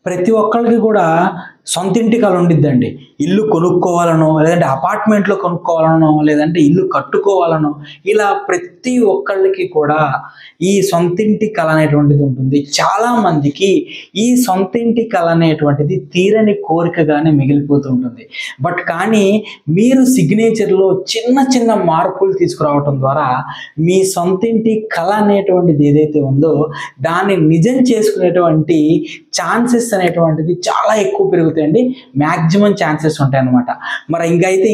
ప్రతి ఒక్కరికి కూడా సొంత ఇంటి కల ఉండిద్దండి. ఇల్లు కొనుక్కోవాలనో, లేదంటే అపార్ట్మెంట్లో కొనుక్కోవాలనో, లేదంటే ఇల్లు కట్టుకోవాలనో, ఇలా ప్రతి ఒక్కళ్ళకి కూడా ఈ సొంతింటి కల అనేటువంటిది ఉంటుంది. చాలామందికి ఈ సొంతింటి కల అనేటువంటిది తీరని కోరికగానే మిగిలిపోతూ ఉంటుంది. కానీ మీరు సిగ్నేచర్లో చిన్న చిన్న మార్పులు తీసుకురావటం ద్వారా మీ సొంతింటి కల అనేటువంటిది ఏదైతే ఉందో దాన్ని నిజం చేసుకునేటువంటి ఛాన్సెస్ అనేటువంటిది చాలా ఎక్కువ పెరుగుతాయండి. మ్యాక్సిమం ఛాన్సెస్ ఉంటాయి అన్నమాట. మరి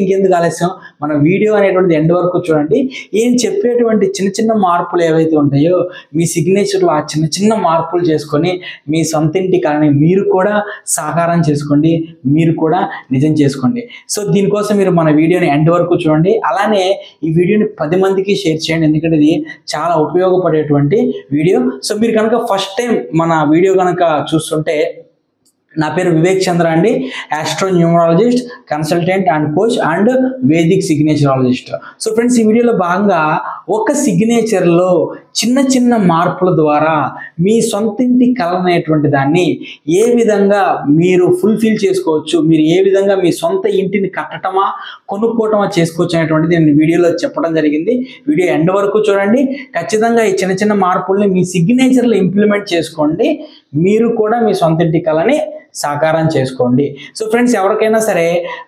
ఇంకెందుకు ఆలస్యం, మన వీడియో అనేటువంటిది ఎండ్ వరకు చూడండి. ఏం చెప్పేటువంటి చిన్న చిన్న మార్పులు ఏవైతే ఉంటాయో మీ సిగ్నేచర్లో ఆ చిన్న చిన్న మార్పులు చేసుకొని మీ సొంతింటి కలని మీరు కూడా సాకారం చేసుకోండి, మీరు కూడా నిజం చేసుకోండి. సో దీనికోసం మీరు మన వీడియోని ఎండ్ వరకు చూడండి. అలానే ఈ వీడియోని 10 మందికి షేర్ చేయండి, ఎందుకంటే ఇది చాలా ఉపయోగపడేటువంటి వీడియో. సో మీరు కనుక ఫస్ట్ టైం మన వీడియో కనుక చూస్తుంటే, నా పేరు వివేక్ చంద్ర అండి, astro numerologist, consultant and coach and Vedic signaturologist. So friends, ఈ వీడియోలో భాగంగా ఒక సిగ్నేచర్లో చిన్న చిన్న మార్పుల ద్వారా మీ సొంతింటి కల అనేటువంటి దాన్ని ఏ విధంగా మీరు ఫుల్ఫిల్ చేసుకోవచ్చు, మీరు ఏ విధంగా మీ సొంత ఇంటిని కట్టటమా కొనుక్కోవటమా చేసుకోవచ్చు అనేటువంటిది నేను వీడియోలో చెప్పడం జరిగింది. వీడియో ఎండ్ వరకు చూడండి. ఖచ్చితంగా ఈ చిన్న చిన్న మార్పుల్ని మీ సిగ్నేచర్లో ఇంప్లిమెంట్ చేసుకోండి, మీరు కూడా మీ సొంతింటి కలని సాకారం చేసుకోండి. సో ఫ్రెండ్స్, ఎవరికైనా సరే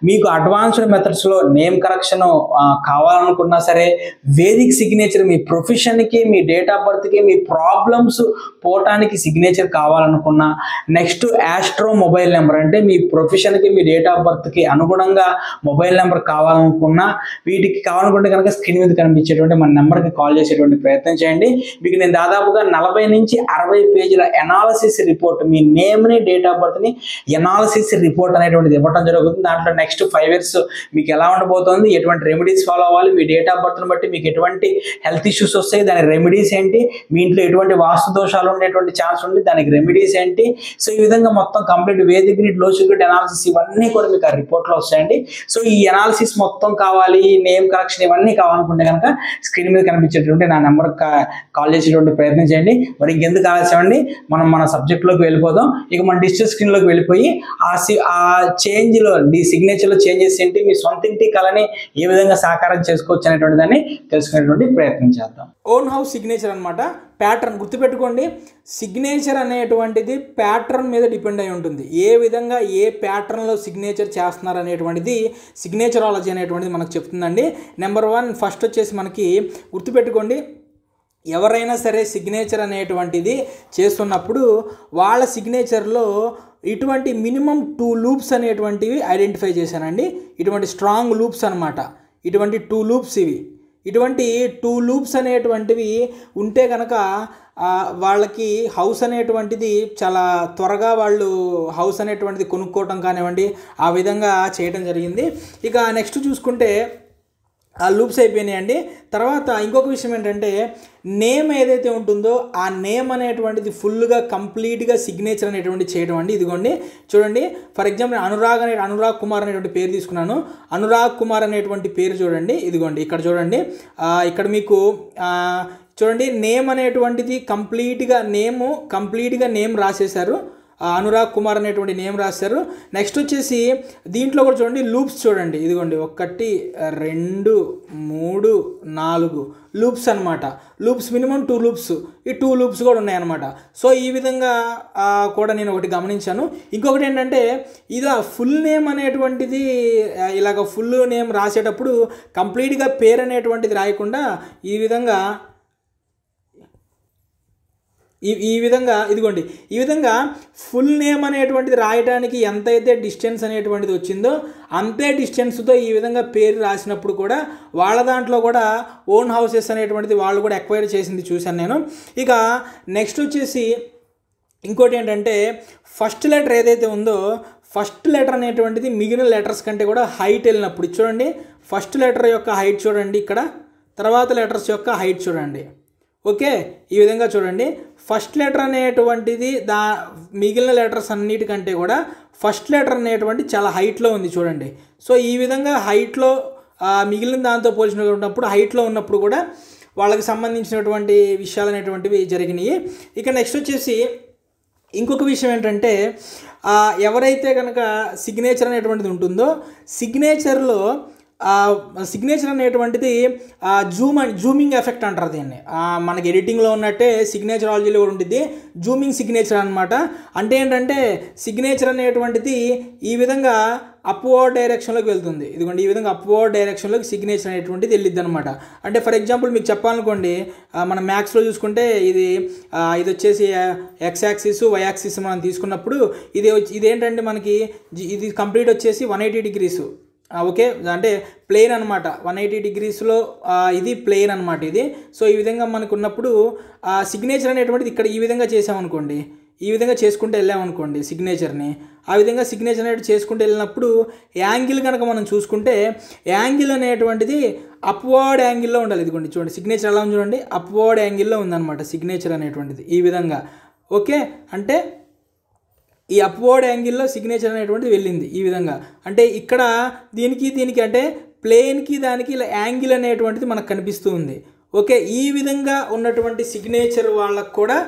మీకు అడ్వాన్స్డ్ మెథడ్స్లో నేమ్ కరెక్షన్ కావాలనుకున్నా సరే, వేదిక్ సిగ్నేచర్ మీ ప్రొఫెషన్కి, మీ డేట్ ఆఫ్ బర్త్కి, మీ ప్రాబ్లమ్స్ పోవటానికి సిగ్నేచర్ కావాలనుకున్నా, నెక్స్ట్ ఆస్ట్రో మొబైల్ నెంబర్ అంటే మీ ప్రొఫెషన్కి, మీ డేట్ ఆఫ్ బర్త్కి అనుగుణంగా మొబైల్ నెంబర్ కావాలనుకున్నా, వీటికి కావాలనుకుంటే కనుక స్క్రీన్ మీద కనిపించేటువంటి మన నెంబర్కి కాల్ చేసేటువంటి ప్రయత్నం చేయండి. మీకు నేను దాదాపుగా 40 నుంచి 60 పేజీల ఎనాలిసిస్ రిపోర్ట్, మీ నేమ్ని, డేట్ ఆఫ్ బర్త్ని ఎనాలిసిస్ రిపోర్ట్ అనేటువంటిది ఇవ్వడం జరుగుతుంది. దాంట్లో నెక్స్ట్ 5 years మీకు ఎలా ఉండబోతుంది, ఎటువంటి రెమెడీస్ ఫాలో అవ్వాలి, మీ డేట్ ఆఫ్ బర్త్ని బట్టి మీకు ఎటువంటి హెల్త్ ఇష్యూస్ వస్తాయి, దాని రెమెడీస్ ఏంటి, మీ ఇంట్లో ఎటువంటి వాస్తు దోషాలు ఉండేటువంటి ఛాన్స్ ఉంది, దానికి రెమెడీస్ ఏంటి. సో ఈ విధంగా మొత్తం కంప్లీట్ వేదిక్ గ్రిడ్, లోషిక్ గ్రిడ్ ఎనాలిసిస్ ఇవన్నీ కూడా మీకు ఆ రిపోర్ట్లో వస్తాయండి. సో ఈ ఎనాలిసిస్ మొత్తం కావాలి, నేమ్ కరెక్షన్ ఇవన్నీ కావాలనుకుంటే కనుక స్క్రీన్ మీద కనిపించేటువంటి నా నెంబర్కి కాల్ చేసేటువంటి ప్రయత్నం చేయండి. మరి ఇంకెందుకు ఆలస్యం అండి, మనం మన సబ్జెక్ట్లోకి వెళ్ళిపోదాం. ఇక మన డిజిటల్ స్క్రీన్లోకి వెళ్ళిపోయి ఆ చేంజ్లో, సిగ్నేచర్లో చేంజెస్ ఏంటి, మీ సొంత ఇంటి కళని ఏ విధంగా సాకారం చేసుకోవచ్చు అనేటువంటి దాన్ని తెలుసుకునేటువంటి ప్రయత్నం చేద్దాం. ఓన్ హౌస్ సిగ్నేచర్ అనమాట. ప్యాటర్న్ గుర్తుపెట్టుకోండి, సిగ్నేచర్ అనేటువంటిది ప్యాటర్న్ మీద డిపెండ్ అయి ఉంటుంది. ఏ విధంగా ఏ ప్యాటర్న్లో సిగ్నేచర్ చేస్తున్నారు అనేటువంటిది సిగ్నేచరాలజీ అనేటువంటిది మనకు చెప్తుందండి. నెంబర్ 1 ఫస్ట్ వచ్చేసి మనకి గుర్తుపెట్టుకోండి, ఎవరైనా సరే సిగ్నేచర్ అనేటువంటిది చేస్తున్నప్పుడు వాళ్ళ సిగ్నేచర్లో ఇటువంటి మినిమం 2 లూప్స్ అనేటువంటివి ఐడెంటిఫై చేశానండి. ఇటువంటి స్ట్రాంగ్ లూప్స్ అనమాట, ఇటువంటి 2 లూప్స్ ఇవి. ఇటువంటి 2 లూప్స్ అనేటువంటివి ఉంటే కనుక వాళ్ళకి హౌస్ అనేటువంటిది చాలా త్వరగా వాళ్ళు హౌస్ అనేటువంటిది కొనుక్కోవటం కానివ్వండి, ఆ విధంగా చేయడం జరిగింది. ఇక నెక్స్ట్ చూసుకుంటే ఆ లూప్స్ అయిపోయినాయండి. తర్వాత ఇంకొక విషయం ఏంటంటే, నేమ్ ఏదైతే ఉంటుందో ఆ నేమ్ అనేటువంటిది ఫుల్గా కంప్లీట్గా సిగ్నేచర్ అనేటువంటి చేయడం అండి. ఇదిగోండి చూడండి, ఫర్ ఎగ్జాంపుల్ అనురాగ్ కుమార్ అనేటువంటి పేరు తీసుకున్నాను. అనురాగ్ కుమార్ అనేటువంటి పేరు చూడండి, ఇదిగోండి ఇక్కడ చూడండి, ఇక్కడ మీకు చూడండి నేమ్ అనేటువంటిది కంప్లీట్గా నేమ్ రాసేశారు. అనురాగ్ కుమార్ అనేటువంటి నేమ్ రాశారు. నెక్స్ట్ వచ్చేసి దీంట్లో కూడా చూడండి లూప్స్ చూడండి, ఇదిగోండి 1 2 3 4 లూప్స్ అనమాట. లూప్స్ మినిమం 2 లూప్స్, ఈ 2 లూప్స్ కూడా ఉన్నాయన్నమాట. సో ఈ విధంగా కూడా నేను ఒకటి గమనించాను. ఇంకొకటి ఏంటంటే, ఇది ఫుల్ నేమ్ అనేటువంటిది ఇలాగ ఫుల్ నేమ్ రాసేటప్పుడు కంప్లీట్గా పేరు అనేటువంటిది రాయకుండా ఈ విధంగా ఇదిగోండి ఈ విధంగా ఫుల్ నేమ్ అనేటువంటిది రాయడానికి ఎంతైతే డిస్టెన్స్ అనేటువంటిది వచ్చిందో అంతే డిస్టెన్స్తో ఈ విధంగా పేరు రాసినప్పుడు కూడా వాళ్ళ దాంట్లో కూడా ఓన్ హౌసెస్ అనేటువంటిది వాళ్ళు కూడా ఎక్వైర్ చేసింది చూశాను నేను. ఇక నెక్స్ట్ వచ్చేసి ఇంకోటి ఏంటంటే, ఫస్ట్ లెటర్ ఏదైతే ఉందో ఫస్ట్ లెటర్ అనేటువంటిది మిగిలిన లెటర్స్ కంటే కూడా హైట్ వెళ్ళినప్పుడు చూడండి, ఫస్ట్ లెటర్ యొక్క హైట్ చూడండి ఇక్కడ, తర్వాత లెటర్స్ యొక్క హైట్ చూడండి. ఓకే, ఈ విధంగా చూడండి, ఫస్ట్ లెటర్ అనేటువంటిది మిగిలిన లెటర్స్ అన్నిటికంటే కూడా ఫస్ట్ లెటర్ అనేటువంటి చాలా హైట్లో ఉంది చూడండి. సో ఈ విధంగా హైట్లో మిగిలిన దాంతో పోల్చినప్పుడు హైట్లో ఉన్నప్పుడు కూడా వాళ్ళకి సంబంధించినటువంటి విషయాలు అనేటువంటివి జరిగినాయి. ఇక నెక్స్ట్ వచ్చేసి ఇంకొక విషయం ఏంటంటే, ఎవరైతే కనుక సిగ్నేచర్ అనేటువంటిది ఉంటుందో సిగ్నేచర్ అనేటువంటిది జూమింగ్ ఎఫెక్ట్ అంటారు దీన్ని. మనకి ఎడిటింగ్లో ఉన్నట్టే సిగ్నేచరాలజీలో కూడా ఉంటుంది జూమింగ్ సిగ్నేచర్ అనమాట. అంటే ఏంటంటే సిగ్నేచర్ అనేటువంటిది ఈ విధంగా అప్వర్డ్ డైరెక్షన్లోకి వెళ్తుంది. ఇదిగోండి ఈ విధంగా అప్వర్డ్ డైరెక్షన్లోకి సిగ్నేచర్ అనేటువంటిది వెళ్ళిద్ది అనమాట. అంటే ఫర్ ఎగ్జాంపుల్ మీకు చెప్పాలనుకోండి, మనం మ్యాథ్స్లో చూసుకుంటే ఇది వచ్చేసి ఎక్స్ యాక్సిస్ వై యాక్సిస్ మనం తీసుకున్నప్పుడు ఇదేంటంటే మనకి ఇది కంప్లీట్ వచ్చేసి 180 degrees. ఓకే, అంటే ప్లేన్ అనమాట. 180 degreesలో ఇది ప్లేన్ అనమాట ఇది. సో ఈ విధంగా మనకు ఉన్నప్పుడు సిగ్నేచర్ అనేటువంటిది ఇక్కడ ఈ విధంగా చేసామనుకోండి, ఈ విధంగా చేసుకుంటూ వెళ్ళామనుకోండి సిగ్నేచర్ని. ఆ విధంగా సిగ్నేచర్ అనేది చేసుకుంటూ వెళ్ళినప్పుడు యాంగిల్ కనుక మనం చూసుకుంటే యాంగిల్ అనేటువంటిది అప్వర్డ్ యాంగిల్లో ఉండాలి. ఇదిగోండి చూడండి సిగ్నేచర్ ఎలా ఉంది చూడండి, అప్వర్డ్ యాంగిల్లో ఉందన్నమాట సిగ్నేచర్ అనేటువంటిది ఈ విధంగా. ఓకే, అంటే ఈ అప్వర్డ్ యాంగిల్లో సిగ్నేచర్ అనేటువంటిది వెళ్ళింది ఈ విధంగా. అంటే ఇక్కడ దీనికి అంటే ప్లేన్కి దానికి ఇలా యాంగిల్ అనేటువంటిది మనకు కనిపిస్తూ ఉంది. ఓకే, ఈ విధంగా ఉన్నటువంటి సిగ్నేచర్ వాళ్ళకు కూడా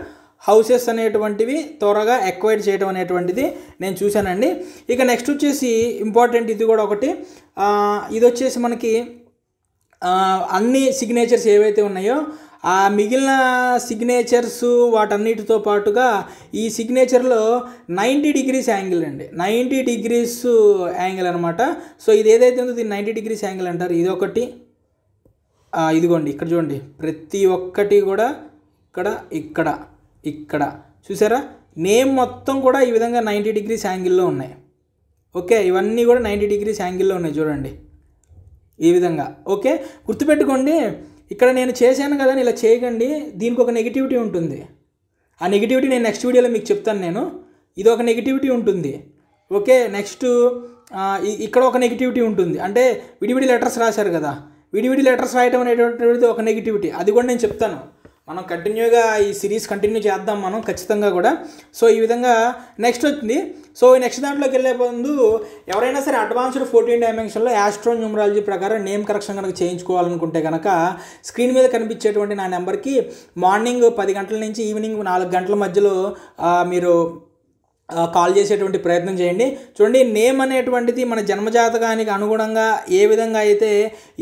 హౌసెస్ అనేటువంటివి త్వరగా ఎక్వైర్ చేయడం అనేటువంటిది నేను చూశానండి. ఇక నెక్స్ట్ వచ్చేసి ఇంపార్టెంట్ ఇది కూడా ఒకటి, ఇది వచ్చేసి మనకి అన్ని సిగ్నేచర్స్ ఏవైతే ఉన్నాయో ఆ మిగిలిన సిగ్నేచర్స్ వాటన్నిటితో పాటుగా ఈ సిగ్నేచర్లో 90 degrees యాంగిల్ అండి, 90 degrees యాంగిల్ అనమాట. సో ఇది ఏదైతే ఉందో దీన్ని 90 degrees యాంగిల్ అంటారు. ఇదొకటి, ఇదిగోండి ఇక్కడ చూడండి ప్రతి ఒక్కటి కూడా ఇక్కడ చూసారా, నేమ్ మొత్తం కూడా ఈ విధంగా 90 degrees యాంగిల్లో ఉన్నాయి. ఓకే, ఇవన్నీ కూడా 90 degrees యాంగిల్లో ఉన్నాయి చూడండి ఈ విధంగా. ఓకే, గుర్తుపెట్టుకోండి, ఇక్కడ నేను చేశాను కదా ఇలా చేయకండి, దీనికి ఒక నెగిటివిటీ ఉంటుంది. ఆ నెగిటివిటీ నేను నెక్స్ట్ వీడియోలో మీకు చెప్తాను నేను. ఇది ఒక నెగిటివిటీ ఉంటుంది. ఓకే, నెక్స్ట్ ఇక్కడ ఒక నెగిటివిటీ ఉంటుంది. అంటే విడివిడి లెటర్స్ రాశారు కదా, విడివిడి లెటర్స్ రాయటం అనేటువంటిది ఒక నెగిటివిటీ, అది కూడా నేను చెప్తాను. మనం కంటిన్యూగా ఈ సిరీస్ కంటిన్యూ చేద్దాం మనం ఖచ్చితంగా కూడా. సో ఈ విధంగా నెక్స్ట్ వచ్చింది. సో ఈ నెక్స్ట్ దాంట్లోకి వెళ్ళే ముందు ఎవరైనా సరే అడ్వాన్స్డ్ 14 dimensionలో ఆస్ట్రోన్యూమరాలజీ ప్రకారం నేమ్ కరెక్షన్ కనుక చేయించుకోవాలనుకుంటే కనుక స్క్రీన్ మీద కనిపించేటువంటి నా నెంబర్కి మార్నింగ్ 10 గంటల నుంచి ఈవినింగ్ 4 గంటల మధ్యలో మీరు కాల్ చేసేటువంటి ప్రయత్నం చేయండి. చూడండి, నేమ్ అనేటువంటిది మన జన్మజాతకానికి అనుగుణంగా ఏ విధంగా అయితే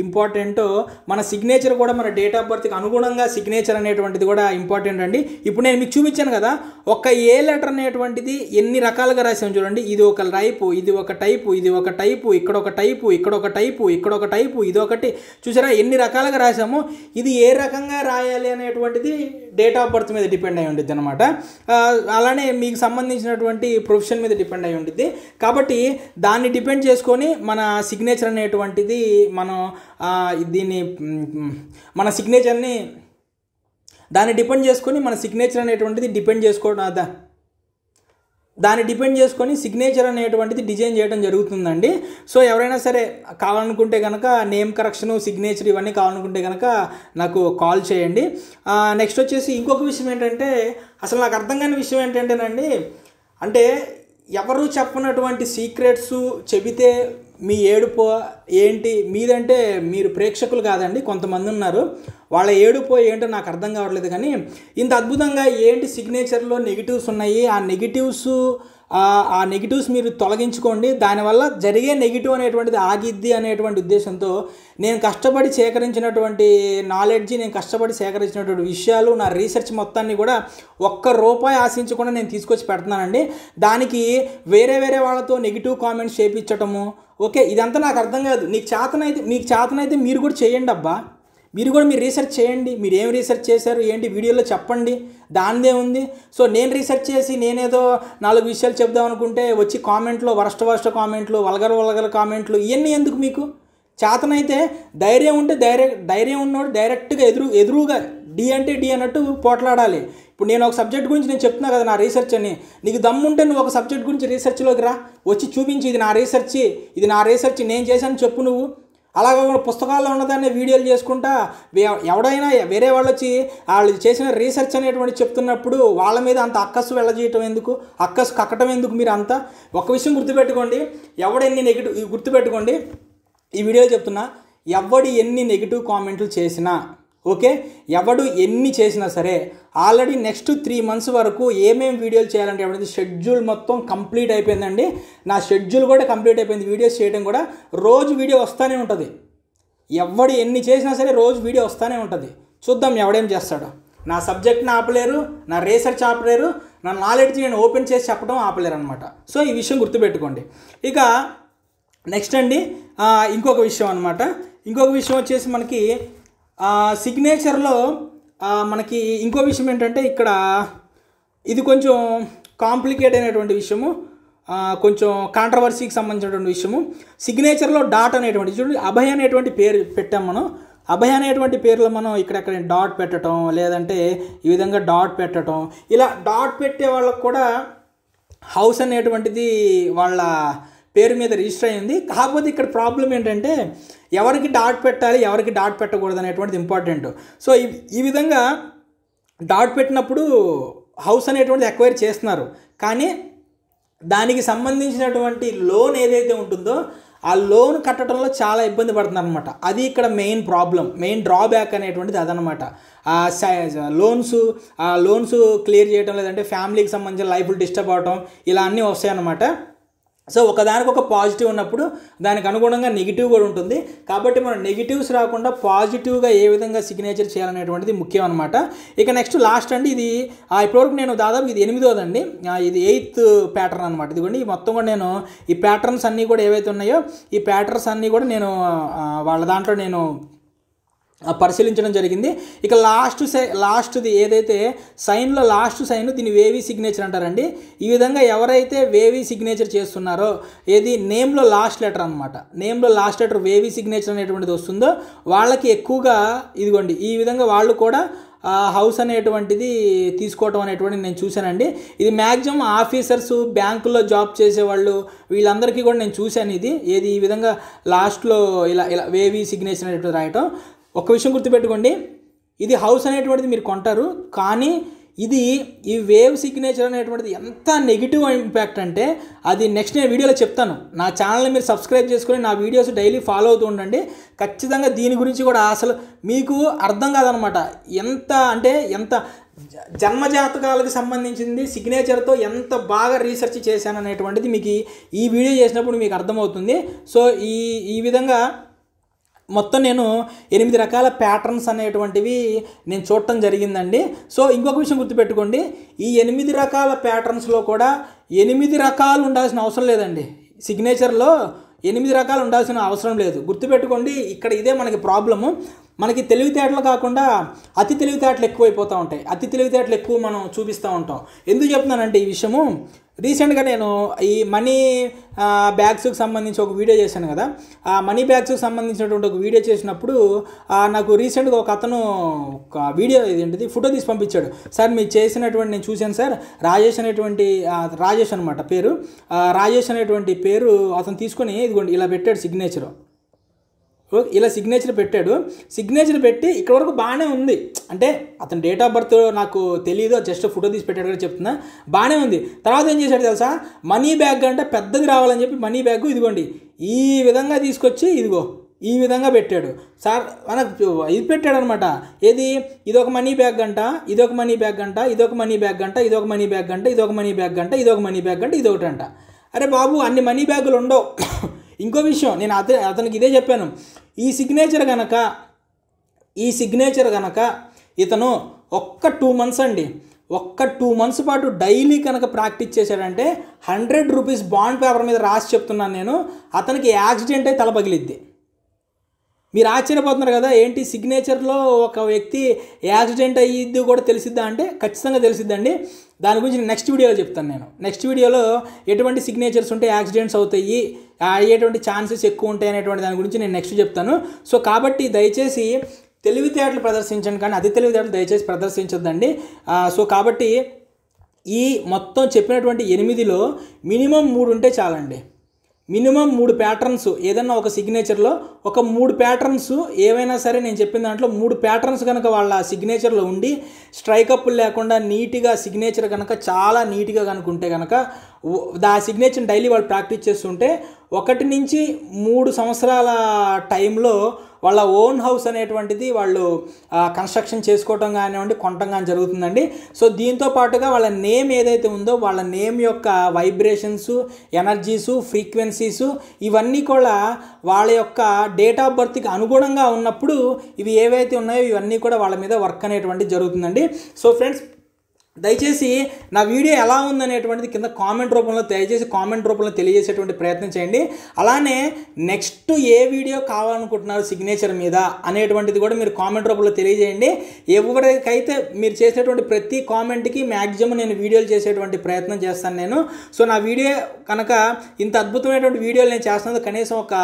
ఇంపార్టెంటో మన సిగ్నేచర్ కూడా మన డేట్ ఆఫ్ బర్త్కి అనుగుణంగా సిగ్నేచర్ అనేటువంటిది కూడా ఇంపార్టెంట్ అండి. ఇప్పుడు నేను మీకు చూపించాను కదా, ఒక ఏ లెటర్ అనేటువంటిది ఎన్ని రకాలుగా రాసాము చూడండి. ఇది ఒక టైపు, ఇది ఒక టైపు, ఇది ఒక టైపు, ఇక్కడ ఒక టైపు, ఇక్కడ ఒక టైపు, ఇక్కడ ఒక టైపు, ఇది ఒకటి. చూసారా ఎన్ని రకాలుగా రాసాము. ఇది ఏ రకంగా రాయాలి అనేటువంటిది డేట్ ఆఫ్ బర్త్ మీద డిపెండ్ అయి ఉంటుంది అనమాట. అలానే మీకు సంబంధించినటువంటి ప్రొఫెషన్ మీద డిపెండ్ అయి ఉంటుంది. కాబట్టి దాన్ని డిపెండ్ చేసుకొని మన సిగ్నేచర్ అనేటువంటిది మన సిగ్నేచర్ని దాన్ని డిపెండ్ చేసుకొని మన సిగ్నేచర్ అనేటువంటిది దాన్ని డిపెండ్ చేసుకొని సిగ్నేచర్ అనేటువంటిది డిజైన్ చేయడం జరుగుతుందండి. సో ఎవరైనా సరే కావాలనుకుంటే కనుక నేమ్ కరెక్షన్, సిగ్నేచర్ ఇవన్నీ కావాలనుకుంటే కనుక నాకు కాల్ చేయండి. నెక్స్ట్ వచ్చేసి ఇంకొక విషయం ఏంటంటే, అసలు నాకు అర్థం కాని విషయం ఏంటంటేనండి, అంటే ఎవరు చెప్పనటువంటి సీక్రెట్స్ చెబితే మీ ఏడుపో ఏంటి మీదంటే మీరు ప్రేక్షకులు కాదండి, కొంతమంది ఉన్నారు, వాళ్ళ ఏడుపో ఏంటో నాకు అర్థం కావట్లేదు. కానీ ఇంత అద్భుతంగా ఏంటి సిగ్నేచర్లో నెగిటివ్స్ ఉన్నాయి, ఆ నెగిటివ్స్ మీరు తొలగించుకోండి, దానివల్ల జరిగే నెగిటివ్ అనేటువంటిది ఆగిద్ది అనేటువంటి ఉద్దేశంతో నేను కష్టపడి సేకరించినటువంటి నాలెడ్జి, నేను కష్టపడి సేకరించినటువంటి విషయాలు, నా రీసెర్చ్ మొత్తాన్ని కూడా ₹1 ఆశించకుండా నేను తీసుకొచ్చి పెడుతున్నానండి. దానికి వేరే వాళ్ళతో నెగిటివ్ కామెంట్స్ చేయించటము, ఓకే, ఇదంతా నాకు అర్థం కాదు. మీకు చేతనైతే మీరు కూడా చేయండి అబ్బా, మీరు రీసెర్చ్ చేయండి. మీరు ఏం రీసెర్చ్ చేశారు ఏంటి వీడియోలో చెప్పండి, దానిదే ఉంది. సో నేను రీసెర్చ్ చేసి నేనేదో 4 విషయాలు చెప్దాం అనుకుంటే వచ్చి కామెంట్లో వరస్ట్ కామెంట్లు, వల్గర్ కామెంట్లు, ఇవన్నీ ఎందుకు? మీకు చేతనైతే ధైర్యం ఉంటే ధైర్యం ఉన్నోడు డైరెక్ట్గా ఎదురుగా డి అంటే డి అన్నట్టు పోట్లాడాలి. ఇప్పుడు నేను ఒక సబ్జెక్ట్ గురించి నేను చెప్తున్నా కదా నా రీసెర్చ్ అని, నీకు దమ్ముంటే నువ్వు ఒక సబ్జెక్ట్ గురించి రీసెర్చ్లోకి రా, వచ్చి చూపించి ఇది నా రీసెర్చ్ నేను చేశాను చెప్పు నువ్వు. అలాగే పుస్తకాల్లో ఉన్నదాన్ని వీడియోలు చేసుకుంటా ఎవడైనా వేరే వాళ్ళు వచ్చి వాళ్ళు చేసిన రీసెర్చ్ అనేటువంటి చెప్తున్నప్పుడు వాళ్ళ మీద అంత అక్కసు వెళ్ళజేయటం ఎందుకు, అక్కసు కక్కటం ఎందుకు? మీరు అంతా ఒక విషయం గుర్తుపెట్టుకోండి, గుర్తుపెట్టుకోండి ఈ వీడియో చెప్తున్నా, ఎన్ని నెగిటివ్ కామెంట్లు చేసినా ఓకే, ఎవడు ఎన్ని చేసినా సరే ఆల్రెడీ నెక్స్ట్ 3 months వరకు ఏమేమి వీడియోలు చేయాలంటే ఎవరైతే షెడ్యూల్ మొత్తం కంప్లీట్ అయిపోయిందండి. నా షెడ్యూల్ కూడా కంప్లీట్ అయిపోయింది, వీడియోస్ చేయడం కూడా. రోజు వీడియో వస్తూనే ఉంటుంది, ఎవడు ఎన్ని చేసినా సరే రోజు వీడియో వస్తూనే ఉంటుంది. చూద్దాం ఎవడేం చేస్తాడో. నా సబ్జెక్ట్ని ఆపలేరు, నా రీసెర్చ్ ఆపలేరు, నా నాలెడ్జ్ నేను ఓపెన్ చేసి చెప్పడం ఆపలేరు అనమాట. సో ఈ విషయం గుర్తుపెట్టుకోండి. ఇక నెక్స్ట్ అండి ఇంకొక విషయం అనమాట. ఇంకొక విషయం వచ్చేసి మనకి సిగ్నేచర్లో మనకి ఇంకో విషయం ఏంటంటే ఇక్కడ ఇది కొంచెం కాంప్లికేట్ అయినటువంటి విషయము, కొంచెం కాంట్రవర్సీకి సంబంధించినటువంటి విషయము. సిగ్నేచర్లో డాట్ అనేటువంటి చూడండి, అభయ్ అనేటువంటి పేరు పెట్టాం మనం. అభయ్ అనేటువంటి పేర్లో మనం ఇక్కడెక్కడ డాట్ పెట్టడం, లేదంటే ఈ విధంగా డాట్ పెట్టడం, ఇలా డాట్ పెట్టే వాళ్ళకు కూడా హౌస్ అనేటువంటిది వాళ్ళ పేరు మీద రిజిస్టర్ అయింది. కాకపోతే ఇక్కడ ప్రాబ్లం ఏంటంటే ఎవరికి డాట్ పెట్టాలి, ఎవరికి డాట్ పెట్టకూడదు అనేటువంటిది ఇంపార్టెంట్. సో ఈ విధంగా డాట్ పెట్టినప్పుడు హౌస్ అనేటువంటిది ఎక్వైర్ చేస్తున్నారు, కానీ దానికి సంబంధించినటువంటి లోన్ ఏదైతే ఉంటుందో ఆ లోన్ కట్టడంలో చాలా ఇబ్బంది పడుతున్నారు అనమాట. అది ఇక్కడ మెయిన్ ప్రాబ్లం, మెయిన్ డ్రాబ్యాక్ అనేటువంటిది అదనమాట. లోన్స్ క్లియర్ చేయడం, లేదంటే ఫ్యామిలీకి సంబంధించిన లైఫ్లు డిస్టర్బ్ అవడం, ఇలా అన్నీ వస్తాయన్నమాట. సో ఒకదానికి ఒక పాజిటివ్ ఉన్నప్పుడు దానికి అనుగుణంగా నెగిటివ్ కూడా ఉంటుంది. కాబట్టి మనం నెగిటివ్స్ రాకుండా పాజిటివ్గా ఏ విధంగా సిగ్నేచర్ చేయాలనేటువంటిది ముఖ్యం అనమాట. ఇక నెక్స్ట్ లాస్ట్ అండి, ఇది ఇప్పటివరకు నేను దాదాపు ఇది 8వదండి, ఇది 8th ప్యాటర్న్ అనమాట. ఇదిగోండి ఈ మొత్తం కూడా నేను ఈ ప్యాటర్న్స్ అన్నీ కూడా ఏవైతే ఉన్నాయో ఈ ప్యాటర్న్స్ అన్నీ కూడా నేను వాళ్ళ దాంట్లో నేను పరిశీలించడం జరిగింది. ఇక లాస్ట్ది ఏదైతే సైన్లో లాస్ట్ సైన్, దీన్ని వేవీ సిగ్నేచర్ అంటారండి. ఈ విధంగా ఎవరైతే వేవీ సిగ్నేచర్ చేస్తున్నారో, ఏది నేమ్లో లాస్ట్ లెటర్ అనమాట, నేమ్లో లాస్ట్ లెటర్ వేవీ సిగ్నేచర్ అనేటువంటిది వస్తుందో వాళ్ళకి ఎక్కువగా ఇదిగోండి ఈ విధంగా వాళ్ళు కూడా హౌస్ అనేటువంటిది తీసుకోవటం అనేటువంటిది నేను చూశానండి. ఇది మ్యాక్సిమం ఆఫీసర్స్, బ్యాంకుల్లో జాబ్ చేసేవాళ్ళు, వీళ్ళందరికీ కూడా నేను చూశాను. ఏది ఈ విధంగా లాస్ట్లో ఇలా వేవీ సిగ్నేచర్ అనేటువంటిది రాయటం. ఒక విషయం గుర్తుపెట్టుకోండి, ఇది హౌస్ అనేటువంటిది మీరు కొంటారు, కానీ ఈ వేవ్ సిగ్నేచర్ అనేటువంటిది ఎంత నెగిటివ్ ఇంపాక్ట్ అంటే అది నెక్స్ట్ నేను వీడియోలో చెప్తాను. నా ఛానల్ని మీరు సబ్స్క్రైబ్ చేసుకొని నా వీడియోస్ డైలీ ఫాలో అవుతూ ఉండండి. ఖచ్చితంగా దీని గురించి కూడా అసలు మీకు అర్థం కాదనమాట. ఎంత జన్మజాతకాలకు సంబంధించింది సిగ్నేచర్తో ఎంత బాగా రీసెర్చ్ చేశాను అనేటువంటిది మీకు ఈ వీడియో చేసినప్పుడు మీకు అర్థమవుతుంది. సో ఈ విధంగా మొత్తం నేను 8 రకాల ప్యాటర్న్స్ అనేటువంటివి నేను చూడటం జరిగిందండి. సో ఇంకొక విషయం గుర్తుపెట్టుకోండి, ఈ 8 రకాల ప్యాటర్న్స్లో కూడా 8 రకాలు ఉండాల్సిన అవసరం లేదండి. సిగ్నేచర్లో 8 రకాలు ఉండాల్సిన అవసరం లేదు. గుర్తుపెట్టుకోండి, ఇక్కడ ఇదే మనకి ప్రాబ్లము. మనకి తెలివితేటలు కాకుండా అతి తెలివితేటలు ఎక్కువైపోతూ ఉంటాయి. అతి తెలివితేటలు ఎక్కువ మనం చూపిస్తూ ఉంటాం. ఎందుకు చెప్తున్నానంటే ఈ విషయము, రీసెంట్గా నేను ఈ మనీ బ్యాగ్స్కి సంబంధించి ఒక వీడియో చేశాను కదా. ఆ మనీ బ్యాగ్స్కి సంబంధించినటువంటి ఒక వీడియో చేసినప్పుడు నాకు రీసెంట్గా ఒక అతను ఒక వీడియో ఇదేంటిది ఫోటో తీసి పంపించాడు. సార్ మీరు చేసినటువంటి నేను చూశాను సార్, రాజేష్ అనమాట పేరు, రాజేష్ అనేటువంటి పేరు అతను తీసుకొని ఇదిగోండి ఇలా పెట్టాడు సిగ్నేచరు. ఇలా సిగ్నేచర్ పెట్టాడు. సిగ్నేచర్ పెట్టి ఇక్కడ వరకు బాగానే ఉంది, అంటే అతని డేట్ ఆఫ్ బర్త్ నాకు తెలియదు, జస్ట్ ఫోటో తీసి పెట్టాడు కూడా చెప్తున్నా, బాగానే ఉంది. తర్వాత ఏం చేశాడు తెలుసా, మనీ బ్యాగ్ అంటే పెద్దది రావాలని చెప్పి మనీ బ్యాగ్ ఇదిగోండి ఈ విధంగా తీసుకొచ్చి ఈ విధంగా పెట్టాడు. సార్ మనకు ఇది పెట్టాడు అనమాట. ఇదొక మనీ బ్యాగ్ అంట, ఇదొక మనీ బ్యాగ్ అంట, ఇదొక మనీ బ్యాగ్ అంట, ఇదొక మనీ బ్యాగ్ అంట, ఇదొక మనీ బ్యాగ్ అంట, ఇదొక మనీ బ్యాగ్ అంట, ఇదొకటి అంట. అరే బాబు, అన్ని మనీ బ్యాగులు ఉండవు. ఇంకో విషయం నేను అతనికి ఇదే చెప్పాను, ఈ సిగ్నేచర్ కనుక ఇతను ఒక్క 2 months అండి, ఒక్క 2 months పాటు డైలీ కనుక ప్రాక్టీస్ చేశాడంటే 100 రూపీస్ బాండ్ పేపర్ మీద రాసి చెప్తున్నాను నేను, అతనికి యాక్సిడెంట్ అయి తల పగిలిద్ది. మీరు ఆశ్చర్యపోతున్నారు కదా, ఏంటి సిగ్నేచర్లో ఒక వ్యక్తి యాక్సిడెంట్ అయ్యిద్ది కూడా తెలిసిద్దా అంటే ఖచ్చితంగా తెలిసిద్దండి. దాని గురించి నెక్స్ట్ వీడియోలో చెప్తాను నేను. నెక్స్ట్ వీడియోలో ఎటువంటి సిగ్నేచర్స్ ఉంటే యాక్సిడెంట్స్ అవుతాయి, అయ్యేటువంటి ఛాన్సెస్ ఎక్కువ ఉంటాయి అనేటువంటి దాని గురించి నేను నెక్స్ట్ చెప్తాను. సో కాబట్టి దయచేసి తెలివితేటలు ప్రదర్శించండి, కానీ అతి తెలివితేటలు దయచేసి ప్రదర్శించొద్దండి. సో కాబట్టి ఈ మొత్తం చెప్పినటువంటి 8లో మినిమం 3 ఉంటే చాలండి. మినిమం 3 ప్యాటర్న్స్ ఏదన్నా ఒక సిగ్నేచర్లో ఒక 3 ప్యాటర్న్స్ ఏవైనా సరే, నేను చెప్పిన దాంట్లో 3 ప్యాటర్న్స్ కనుక వాళ్ళ సిగ్నేచర్లో ఉండి స్ట్రైకప్పులు లేకుండా నీట్గా సిగ్నేచర్ కనుక చాలా నీట్గా కనుక ఉంటే కనుక ఆ సిగ్నేచర్ డైలీ వాళ్ళు ప్రాక్టీస్ చేస్తుంటే 1 నుంచి 3 సంవత్సరాల టైంలో వాళ్ళ ఓన్ హౌస్ అనేటువంటిది వాళ్ళు కన్స్ట్రక్షన్ చేసుకోవటం కానివ్వండి, కొనటం కానీ జరుగుతుందండి. సో దీంతో పాటుగా వాళ్ళ నేమ్ ఏదైతే ఉందో వాళ్ళ నేమ్ యొక్క వైబ్రేషన్స్, ఎనర్జీసు, ఫ్రీక్వెన్సీసు ఇవన్నీ కూడా వాళ్ళ యొక్క డేట్ ఆఫ్ బర్త్కి అనుగుణంగా ఉన్నప్పుడు ఇవి ఏవైతే ఉన్నాయో ఇవన్నీ కూడా వాళ్ళ మీద వర్క్ అనేటువంటిది జరుగుతుందండి. సో ఫ్రెండ్స్, దయచేసి నా వీడియో ఎలా ఉందనేటువంటిది కింద కామెంట్ రూపంలో తెలియజేసేటువంటి ప్రయత్నం చేయండి. అలానే నెక్స్ట్ ఏ వీడియో కావాలనుకుంటున్నారు సిగ్నేచర్ మీద అనేటువంటిది కూడా మీరు కామెంట్ రూపంలో తెలియజేయండి. ఎవరికైతే మీరు చేసేటువంటి ప్రతి కామెంట్కి మ్యాక్సిమం నేను వీడియోలు చేసేటువంటి ప్రయత్నం చేస్తాను నేను. సో నా వీడియో కనుక ఇంత అద్భుతమైనటువంటి వీడియోలు నేను చేస్తున్నది కనీసం ఒక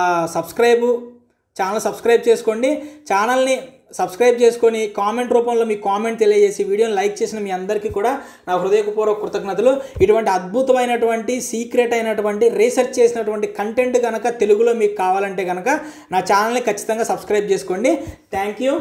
ఛానల్ సబ్స్క్రైబ్ చేసుకోండి. ఛానల్ని సబ్స్క్రైబ్ చేసుకొని కామెంట్ రూపంలో మీ కామెంట్ తెలియజేసి వీడియోని లైక్ చేసిన మీ అందరికీ కూడా నా హృదయపూర్వక కృతజ్ఞతలు. ఇటువంటి అద్భుతమైనటువంటి సీక్రెట్ అయినటువంటి రీసెర్చ్ చేసినటువంటి కంటెంట్ కనుక తెలుగులో మీకు కావాలంటే కనుక నా ఛానల్ని ఖచ్చితంగా సబ్స్క్రైబ్ చేసుకోండి. Thank you.